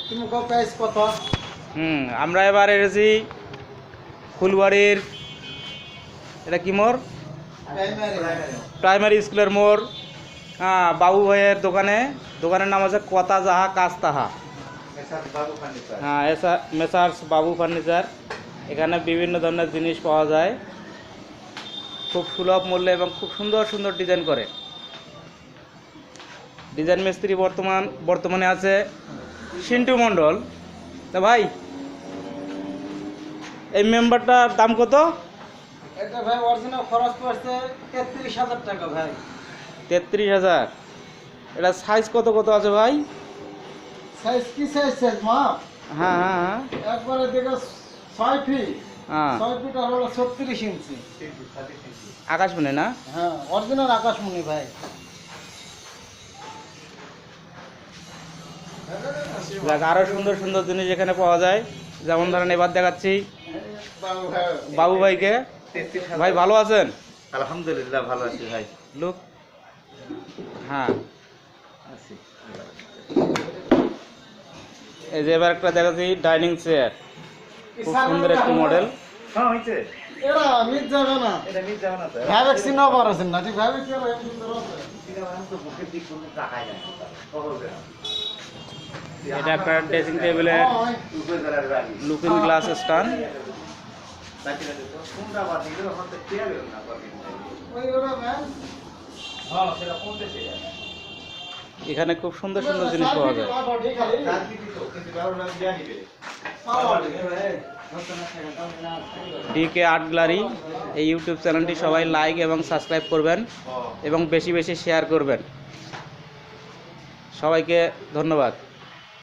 তুমি কো প্রাইস কত? আমরা এবার এসেছি ফুলবাড়ির, এটা কি মোড়? প্রাইমারি স্কুলের মোড়। হ্যাঁ, বাবু ভাইয়ের দোকানের নাম আছে কথা যাহা কাজ তাহা। হ্যাঁ, মেসার্স বাবু ফার্নিচার। এখানে বিভিন্ন ধরনের জিনিস পাওয়া যায় খুব সুলভ মূল্যে এবং খুব সুন্দর সুন্দর ডিজাইন করে। ডিজাইন মিস্ত্রি বর্তমানে আছে সিন্টু মণ্ডল। তা ভাই, এই মেম্বারটার দাম কত? এটা ভাই অরিজিনাল খরচ পড়ছে 33,000 টাকা ভাই। 33,000। এটা সাইজ কত কত আছে ভাই? সাইজ কি সাইজ মা? হ্যাঁ হ্যাঁ হ্যাঁ একবারে দেখো 6 ফিট। হ্যাঁ, 6 ফিট আর হলো 36 ইঞ্চি। আকাশমণি না? হ্যাঁ, অরিজিনাল আকাশমণি ভাই। দেখ, আরো সুন্দর সুন্দর জিনিস এখানে পাওয়া যায়। যেমন ধরেন এবার দেখাচ্ছি বাবু ভাইকে। ভাই ভালো আছেন? আলহামদুলিল্লাহ ভালো আছি ভাই। লুক, হ্যাঁ, এই যে এবার একটা দেখাচ্ছি ডাইনিং চেয়ার, খুব সুন্দর একটি মডেল। হ্যাঁ হইছে, এরা মিট যাবে না। এটা নিতে যাবে না তো। ভ্যাকসিন নাও পারছেন না, ঠিক ভাবে কি হলো এমন সুন্দর আছে। এটা আমি তো বুকের দিক কোনো টাকাই নাই। খবর দে। এটা একটা ড্রেসিং টেবিলের উপরে যারা রাখি। Looking glass stand. তাকিয়ে দেখো কোনটা বাকি দিলো আমার তো খেয়াল না বাকি। ওই ওরা ম্যাম। হ্যাঁ সেটা কোনটা ছিল? এখানে খুব সুন্দর সুন্দর জিনিস পাওয়া যায়। তার দিকে তো কিন্তু কারণ আমি জানি রে। ডিকে আর্ট গ্যালারি, এই ইউটিউব চ্যানেলটি সবাই লাইক এবং সাবস্ক্রাইব করবেন এবং বেশি বেশি শেয়ার করবেন। সবাইকে ধন্যবাদ।